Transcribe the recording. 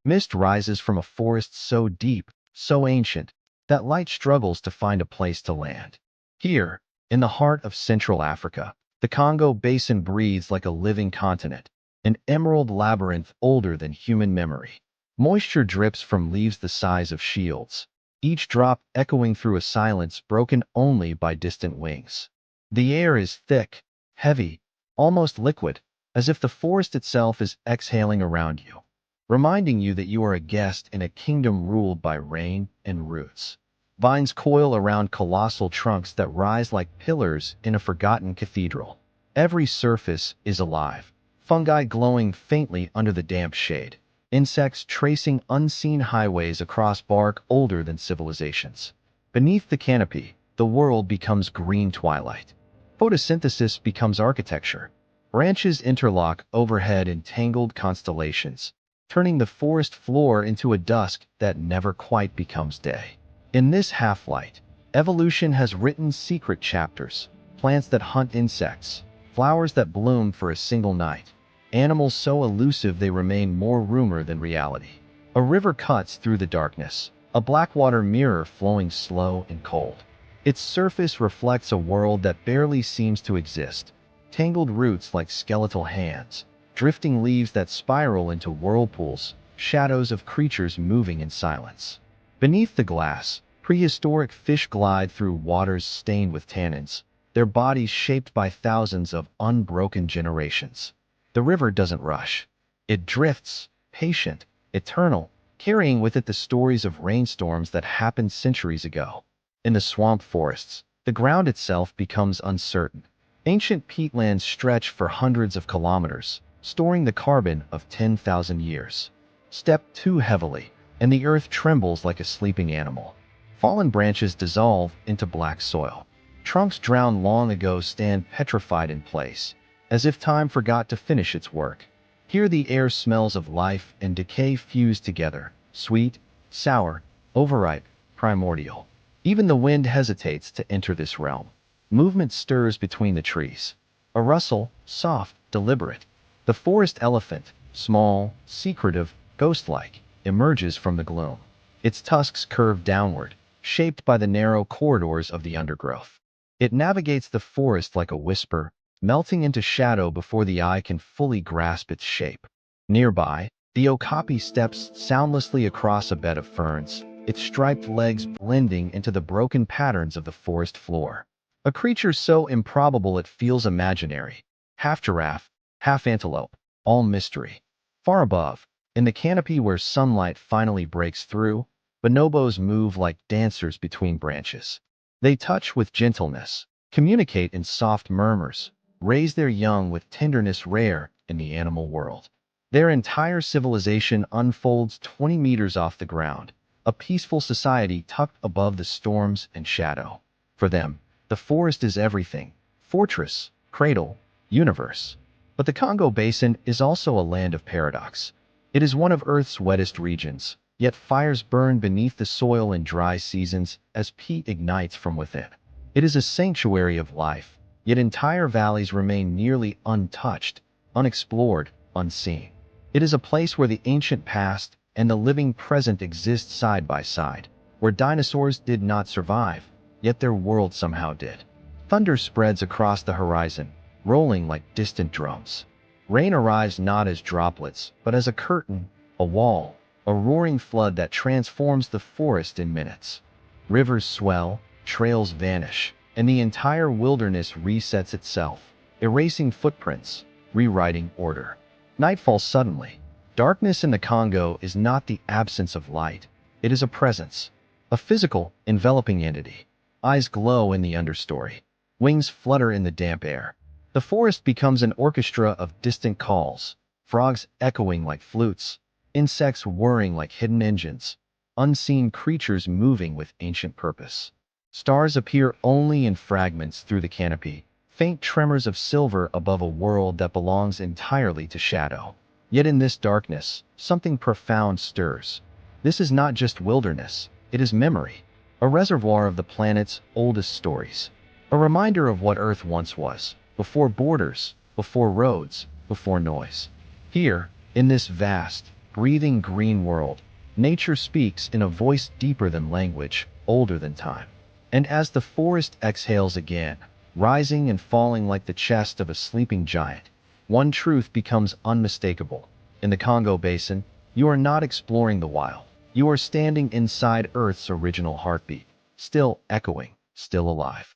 Mist rises from a forest so deep, so ancient, that light struggles to find a place to land. Here, in the heart of Central Africa, the Congo Basin breathes like a living continent, an emerald labyrinth older than human memory. Moisture drips from leaves the size of shields, each drop echoing through a silence broken only by distant wings. The air is thick, heavy, almost liquid, as if the forest itself is exhaling around you, reminding you that you are a guest in a kingdom ruled by rain and roots. Vines coil around colossal trunks that rise like pillars in a forgotten cathedral. Every surface is alive, fungi glowing faintly under the damp shade, insects tracing unseen highways across bark older than civilizations. Beneath the canopy, the world becomes green twilight. Photosynthesis becomes architecture. Branches interlock overhead in tangled constellations, turning the forest floor into a dusk that never quite becomes day. In this half-light, evolution has written secret chapters: plants that hunt insects, flowers that bloom for a single night, animals so elusive they remain more rumor than reality. A river cuts through the darkness, a blackwater mirror flowing slow and cold. Its surface reflects a world that barely seems to exist: tangled roots like skeletal hands, drifting leaves that spiral into whirlpools, shadows of creatures moving in silence. Beneath the glass, prehistoric fish glide through waters stained with tannins, their bodies shaped by thousands of unbroken generations. The river doesn't rush. It drifts, patient, eternal, carrying with it the stories of rainstorms that happened centuries ago. In the swamp forests, the ground itself becomes uncertain. Ancient peatlands stretch for hundreds of kilometers, storing the carbon of 10,000 years. Step too heavily, and the earth trembles like a sleeping animal. Fallen branches dissolve into black soil. Trunks drowned long ago stand petrified in place, as if time forgot to finish its work. Here the air smells of life and decay fused together, sweet, sour, overripe, primordial. Even the wind hesitates to enter this realm. Movement stirs between the trees. A rustle, soft, deliberate. The forest elephant, small, secretive, ghost-like, emerges from the gloom. Its tusks curve downward, shaped by the narrow corridors of the undergrowth. It navigates the forest like a whisper, melting into shadow before the eye can fully grasp its shape. Nearby, the okapi steps soundlessly across a bed of ferns, its striped legs blending into the broken patterns of the forest floor. A creature so improbable it feels imaginary. Half giraffe, half antelope, all mystery. Far above, in the canopy where sunlight finally breaks through, bonobos move like dancers between branches. They touch with gentleness, communicate in soft murmurs, raise their young with tenderness rare in the animal world. Their entire civilization unfolds 20 meters off the ground, a peaceful society tucked above the storms and shadow. For them, the forest is everything: fortress, cradle, universe. But the Congo Basin is also a land of paradox. It is one of Earth's wettest regions, yet fires burn beneath the soil in dry seasons as peat ignites from within. It is a sanctuary of life, yet entire valleys remain nearly untouched, unexplored, unseen. It is a place where the ancient past and the living present exist side by side, where dinosaurs did not survive, yet their world somehow did. Thunder spreads across the horizon, rolling like distant drums. Rain arrives not as droplets, but as a curtain, a wall, a roaring flood that transforms the forest in minutes. Rivers swell, trails vanish, and the entire wilderness resets itself, erasing footprints, rewriting order. Night falls suddenly. Darkness in the Congo is not the absence of light, it is a presence, a physical, enveloping entity. Eyes glow in the understory. Wings flutter in the damp air. The forest becomes an orchestra of distant calls, frogs echoing like flutes, insects whirring like hidden engines, unseen creatures moving with ancient purpose. Stars appear only in fragments through the canopy, faint tremors of silver above a world that belongs entirely to shadow. Yet in this darkness, something profound stirs. This is not just wilderness, it is memory, a reservoir of the planet's oldest stories. A reminder of what Earth once was, before borders, before roads, before noise. Here, in this vast, breathing green world. Nature speaks in a voice deeper than language, older than time. And as the forest exhales again, rising and falling like the chest of a sleeping giant, one truth becomes unmistakable. In the Congo Basin, you are not exploring the wild. You are standing inside Earth's original heartbeat, still echoing, still alive.